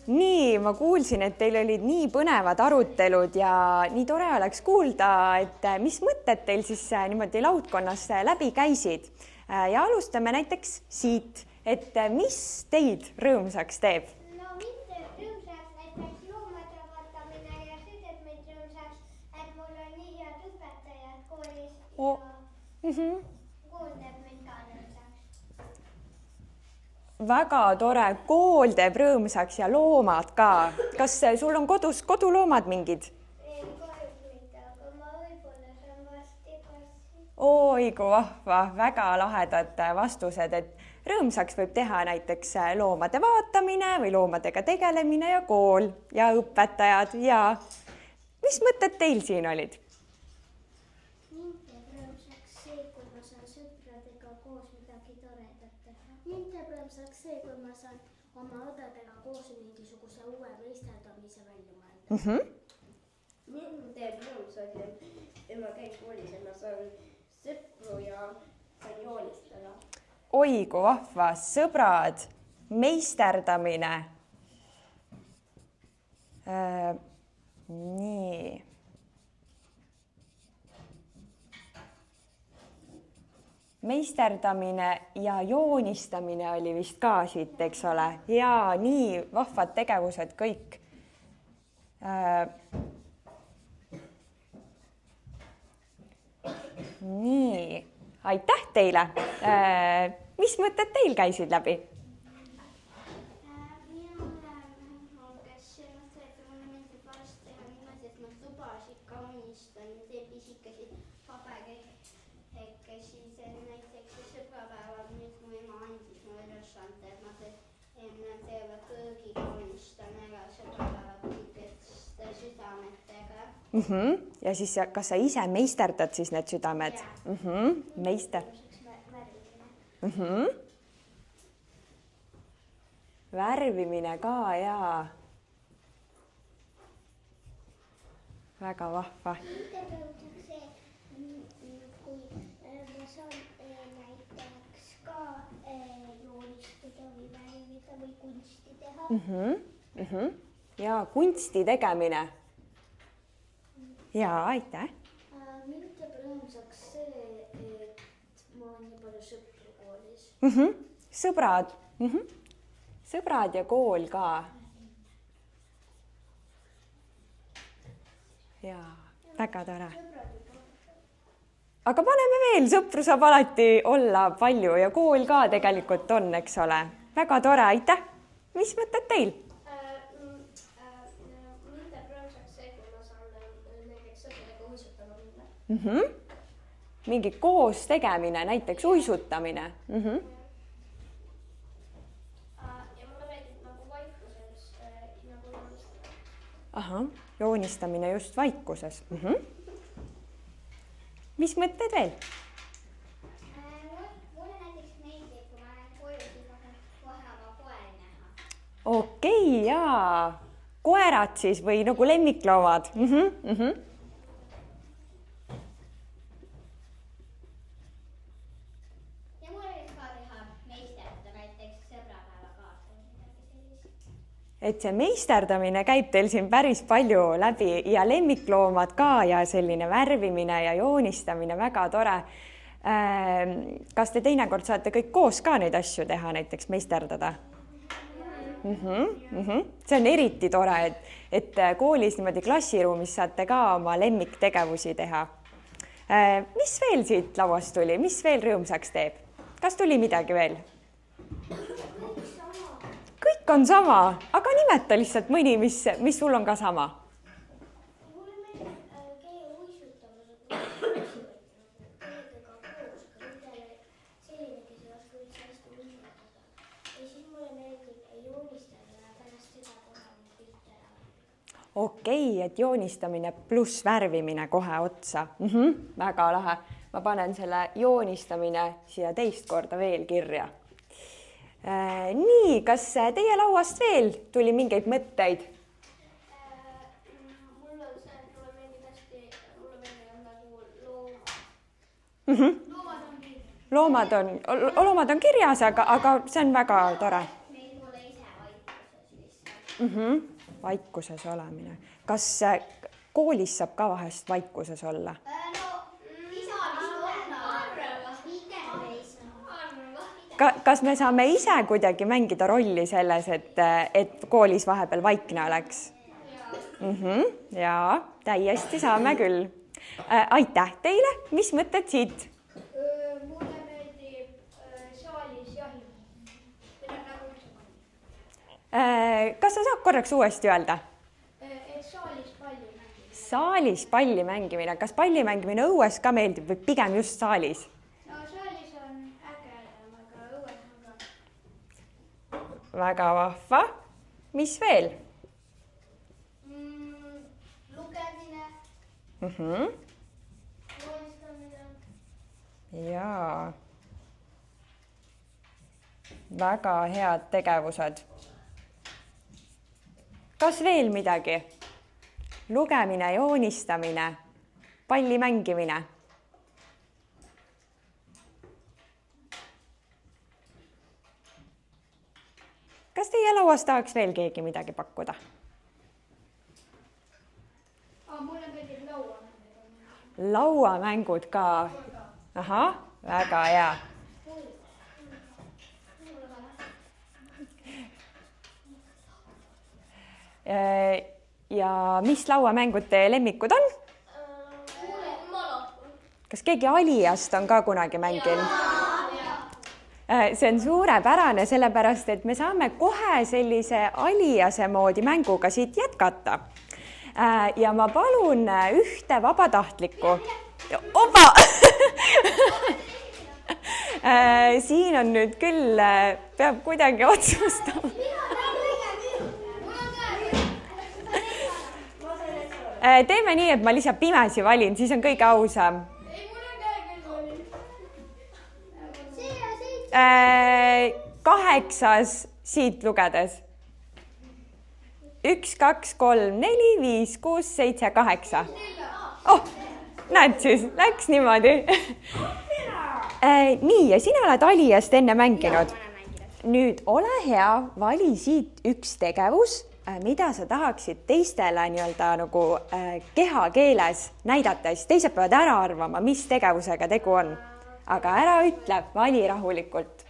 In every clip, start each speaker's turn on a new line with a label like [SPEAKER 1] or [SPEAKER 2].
[SPEAKER 1] nii, ma kuulsin, et teil olid nii põnevad arutelud ja nii tore oleks kuulda, et mis mõtted teil siis niimoodi laudkonnas läbi käisid. Ja alustame näiteks siit, et mis teid rõõmsaks teeb?
[SPEAKER 2] No mind teeb rõõmsaks näiteks loomade vaatamine ja see teeb meid rõõmsaks, et mul on nii head õpetajad koolis ja kool teeb meid ka rõõmsaks.
[SPEAKER 1] Väga tore, kool teeb rõõmsaks ja loomad ka. Kas sul on kodus koduloomad mingid?
[SPEAKER 2] Ei kahjuks mitte, aga ma võib-olla saan varsti passi.
[SPEAKER 1] Oi, kui vahva, väga lahedad vastused, et rõõmsaks võib teha näiteks loomade vaatamine või loomadega tegelemine ja kool ja õpetajad ja mis mõtted teil siin olid?
[SPEAKER 2] Mind teeb rõõmsaks see, kui ma saan sõpradega koos midagi toredat teha. Mind teeb rõõmsaks see, kui ma saan oma õdedega koos mingisuguse uue meisterdamise välja mõelda.
[SPEAKER 3] Mind teeb rõõmsaks, et ma käin koolis ja ma saan sõpru ja saan joonistada.
[SPEAKER 1] Oi, kui vahva, sõbrad, meisterdamine. Nii. Meisterdamine ja joonistamine oli vist ka siit, eks ole? Ja nii vahvad tegevused kõik. Nii, aitäh teile. Mis mõtted teil käisid läbi?
[SPEAKER 2] Minul käis sellest, et mulle meeldib varsti teha niimoodi, et ma tubasid kaunistan ja teen pisikesid paberkesi, näiteks sõbrapäeval, nüüd mu ema andis mu ülesande, et ma teen terve kõõgi kaunistan ära sõbrapäeva pisikeste südametega.
[SPEAKER 1] Ja siis kas sa ise meisterdad siis need südamed? Meister. Värvimine ka ja väga vahva.
[SPEAKER 2] Mind teeb rõõmsaks see, kui ma saan näiteks ka joonistada või värvida või kunsti teha.
[SPEAKER 1] Ja kunsti tegemine. Ja aitäh.
[SPEAKER 2] Mind teeb rõõmsaks see, et ma olen nii palju sõpru koolis.
[SPEAKER 1] Sõbrad. Sõbrad ja kool ka. Ja väga tore. Aga paneme veel, sõpru saab alati olla palju ja kool ka tegelikult on, eks ole. Väga tore, aitäh. Mis mõtted teil?
[SPEAKER 2] Mind teeb rõõmsaks see, kui ma saan näiteks sõpradega uisutama minna.
[SPEAKER 1] Mingi koos tegemine, näiteks uisutamine.
[SPEAKER 2] Ja mulle meeldib nagu vaikuses nagu joonistada.
[SPEAKER 1] Aha, joonistamine just vaikuses. Mis mõtted veel?
[SPEAKER 2] Mulle näiteks meeldib, kui ma lähen koju, siis ma saan kohe oma koeri näha.
[SPEAKER 1] Okei, jaa. Koerad siis või nagu lemmikloomad.
[SPEAKER 2] Ja mulle võiks ka teha meisterdada näiteks sõbrapäeva kaasa või midagi sellist.
[SPEAKER 1] Et see meisterdamine käib teil siin päris palju läbi ja lemmikloomad ka ja selline värvimine ja joonistamine, väga tore. Kas te teinekord saate kõik koos ka neid asju teha, näiteks meisterdada? See on eriti tore, et koolis niimoodi klassiruumis saate ka oma lemmiktegevusi teha. Mis veel siit lauast tuli? Mis veel rõõmsaks teeb? Kas tuli midagi veel? Kõik on sama, aga nimeta lihtsalt mõni, mis sul on ka sama.
[SPEAKER 2] Mulle meeldib käia uisutamas, kellegagi koos, aga midagi selline, kes ei oska üldse hästi uisutada. Ja siis mulle meeldib joonistada ja pärast seda kohe pilte ära.
[SPEAKER 1] Okei, et joonistamine pluss värvimine kohe otsa. Väga lahe. Ma panen selle joonistamine siia teist korda veel kirja. Nii, kas teie lauast veel tuli mingeid mõtteid?
[SPEAKER 2] Mul on see, et mulle meeldib hästi, mulle meeldib nagu loomad. Loomad on kirjas, aga see on väga tore. Meil pole ise vaikuses lihtsalt.
[SPEAKER 1] Vaikuses olemine. Kas koolis saab ka vahest vaikuses olla? Kas me saame ise kuidagi mängida rolli selles, et koolis vahepeal vaikne oleks? Jaa, täiesti saame küll. Aitäh teile, mis mõtted siit?
[SPEAKER 2] Mulle meeldib saalis jahimine.
[SPEAKER 1] Kas sa saad korraks uuesti öelda?
[SPEAKER 2] Et saalis palli mängimine.
[SPEAKER 1] Saalis palli mängimine. Kas palli mängimine õues ka meeldib või pigem just saalis?
[SPEAKER 2] No saalis on ägedam, aga õues on ka.
[SPEAKER 1] Väga vahva. Mis veel?
[SPEAKER 2] Lugemine. Joonistamine.
[SPEAKER 1] Jaa. Väga head tegevused. Kas veel midagi? Lugemine, joonistamine, palli mängimine. Kas teie lauas tahaks veel keegi midagi pakkuda?
[SPEAKER 2] Mulle meeldib lauamängud.
[SPEAKER 1] Lauamängud ka. Ahah, väga hea. Ja mis lauamängud teie lemmikud on? Kas keegi Aliast on ka kunagi mänginud? See on suurepärane, sellepärast et me saame kohe sellise Aliase moodi mänguga siit jätkata. Ja ma palun ühte vabatahtlikku. Opa! Siin on nüüd küll, peab kuidagi otsustama. Teeme nii, et ma lihtsalt pimesi valin, siis on kõige ausam. 8 siit lugedes. 1, 2, 3, 4, 5, 6, 7, 8. Oh, näed siis, läks niimoodi. Nii, ja sina oled Aliast enne mänginud. Nüüd ole hea, vali siit üks tegevus, mida sa tahaksid teistele nii-öelda nagu kehakeeles näidata, siis teised peavad ära arvama, mis tegevusega tegu on. Aga ära ütle, vali rahulikult.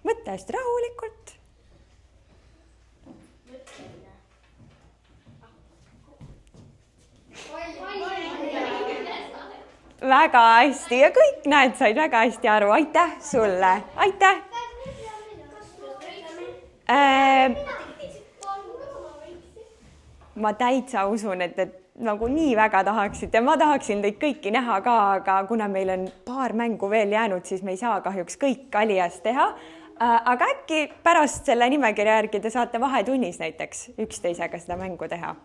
[SPEAKER 1] Mõtle hästi rahulikult. Väga hästi ja kõik näed, said väga hästi aru. Aitäh sulle. Aitäh. Ma täitsa usun, et nagu nii väga tahaksite. Ma tahaksin teid kõiki näha ka, aga kuna meil on paar mängu veel jäänud, siis me ei saa kahjuks kõik Alias teha. Aga äkki pärast selle nimekirja järgi te saate vahetunnis näiteks üksteisega seda mängu teha.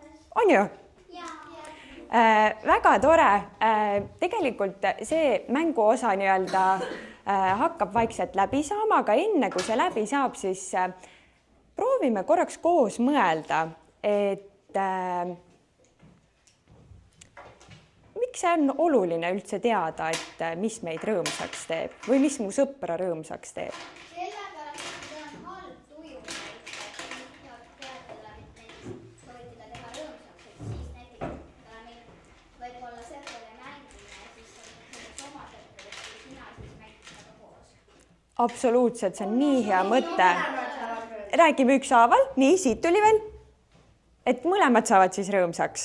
[SPEAKER 1] On ju? Väga tore. Tegelikult see mänguosa nii-öelda hakkab vaikselt läbi saama, aga enne kui see läbi saab, siis proovime korraks koos mõelda, et miks see on oluline üldse teada, et mis meid rõõmsaks teeb või mis mu sõpra rõõmsaks teeb?
[SPEAKER 2] Sellepärast, et see on halb tuju, et teadada, et näiteks soovitida teha rõõmsaks, et siis näiteks võib-olla sõprade mängimine ja siis selles oma sõpradest, kui sina siis mängid seda koos.
[SPEAKER 1] Absoluutselt, see on nii hea mõte. Räägime ükshaaval, nii, siit tuli veel, et mõlemad saavad siis rõõmsaks,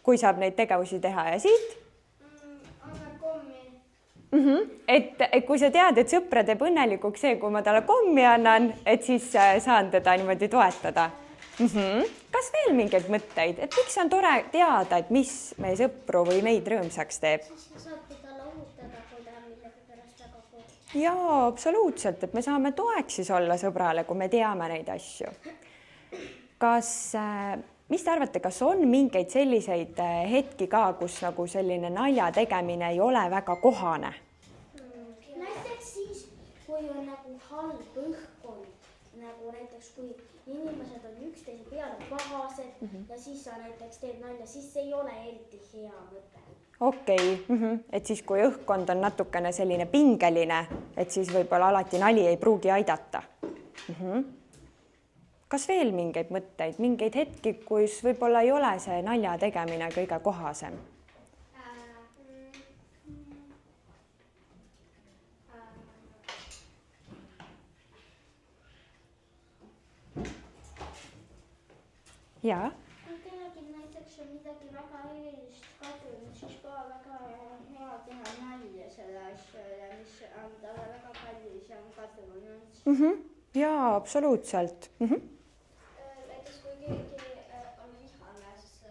[SPEAKER 1] kui saab neid tegevusi teha ja siit.
[SPEAKER 2] Anna kommi.
[SPEAKER 1] Et kui sa tead, et sõpra teeb õnnelikuks see, kui ma talle kommi annan, et siis saan teda niimoodi toetada. Kas veel mingeid mõtteid, et miks on tore teada, et mis meie sõpru või meid rõõmsaks teeb?
[SPEAKER 2] Siis saab teda lahutada, kui ta on millegi pärast väga koos.
[SPEAKER 1] Jaa, absoluutselt, et me saame toeks siis olla sõbrale, kui me teame neid asju. Mis te arvate, kas on mingeid selliseid hetki ka, kus nagu selline nalja tegemine ei ole väga kohane?
[SPEAKER 2] Näiteks siis, kui on nagu halb õhkkond, nagu näiteks kui inimesed on üksteise peale pahased ja siis sa näiteks teed nalja, siis see ei ole eriti hea mõte.
[SPEAKER 1] Okei, et siis kui õhkkond on natukene selline pingeline, et siis võib-olla alati nali ei pruugi aidata. Kas veel mingeid mõtteid, mingeid hetki, kus võib-olla ei ole see nalja tegemine kõige kohasem? Jaa.
[SPEAKER 2] Kui kellelgi näiteks on midagi väga erilist kadunud, siis ka väga hea teha nalja selle asja üle, mis on talle väga kallis ja on kadunud.
[SPEAKER 1] Jaa, absoluutselt.
[SPEAKER 2] Näiteks kui keegi on vihane, siis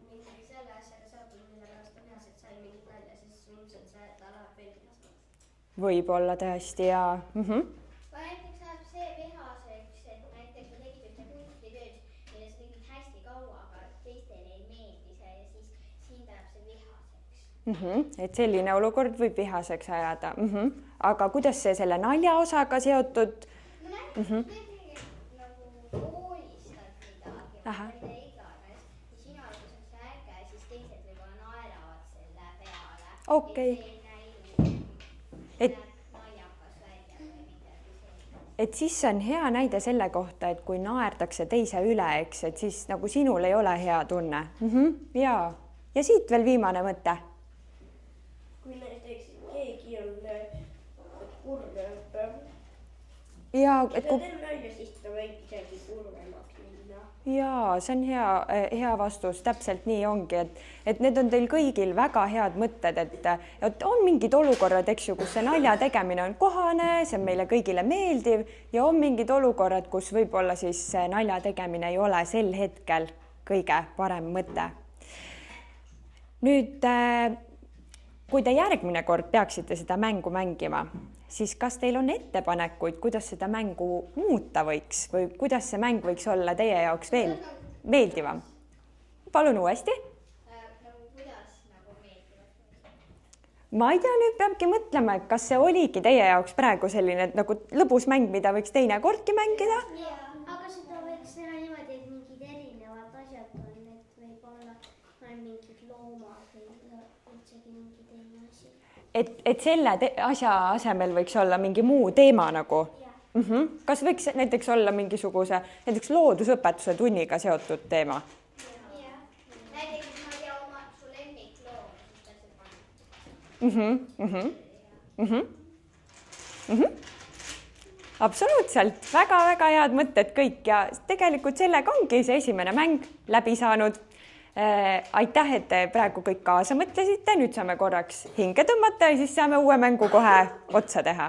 [SPEAKER 2] mingi selle asjaga seotud, mille pärast on heas, et sai mingit nalja, siis ilmselt see ta läheb veel vihaseks.
[SPEAKER 1] Võib-olla tõesti, jaa.
[SPEAKER 2] Näiteks läheb see vihaseks, et näiteks sa tegid ühte kunstitööd, mille sa tegid hästi kaua, aga teistele ei meeldi see ja siis siin läheb see vihaseks.
[SPEAKER 1] Et selline olukord võib vihaseks ajada. Aga kuidas see selle nalja osaga seotud?
[SPEAKER 2] No näiteks nagu koolistad midagi, mida iganes ja sina arvates on see äge, siis teised võib-olla naeravad selle peale.
[SPEAKER 1] Okei.
[SPEAKER 2] Et naljakas välja või midagi sellist.
[SPEAKER 1] Et siis see on hea näide selle kohta, et kui naerdakse teise üle, eks, et siis nagu sinul ei ole hea tunne. Jaa. Ja siit veel viimane mõte.
[SPEAKER 3] kui näiteks keegi on kurb
[SPEAKER 1] Ja, et
[SPEAKER 3] ja teeb nalja, siis ta võib isegi kurvemaks minna.
[SPEAKER 1] Jaa, see on hea vastus, täpselt nii ongi, et need on teil kõigil väga head mõtted, et on mingid olukorrad, eks ju, kus see nalja tegemine on kohane, see on meile kõigile meeldiv ja on mingid olukorrad, kus võib-olla siis nalja tegemine ei ole sel hetkel kõige parem mõte. Nüüd, kui te järgmine kord peaksite seda mängu mängima, siis kas teil on ettepanekuid, kuidas seda mängu muuta võiks või kuidas see mäng võiks olla teie jaoks veel meeldivam? Palun uuesti.
[SPEAKER 2] Kuidas nagu meeldivad?
[SPEAKER 1] Ma ei tea, nüüd peabki mõtlema, et kas see oligi teie jaoks praegu selline nagu lõbus mäng, mida võiks teinekordki mängida?
[SPEAKER 2] Aga seda võiks teha niimoodi, et mingid erinevad asjad on, et võib-olla on mingid loomad või üldsegi mingi teine asi.
[SPEAKER 1] Et selle asja asemel võiks olla mingi muu teema nagu? Kas võiks näiteks olla mingisuguse näiteks loodusõpetuse tunniga seotud teema?
[SPEAKER 2] Näiteks ma ei tea oma su lemmikloom, siis ta see
[SPEAKER 1] Absoluutselt, väga-väga head mõtted kõik ja tegelikult sellega ongi see esimene mäng läbi saanud. Aitäh, et te praegu kõik kaasa mõtlesite, nüüd saame korraks hinge tõmmata ja siis saame uue mängu kohe otsa teha.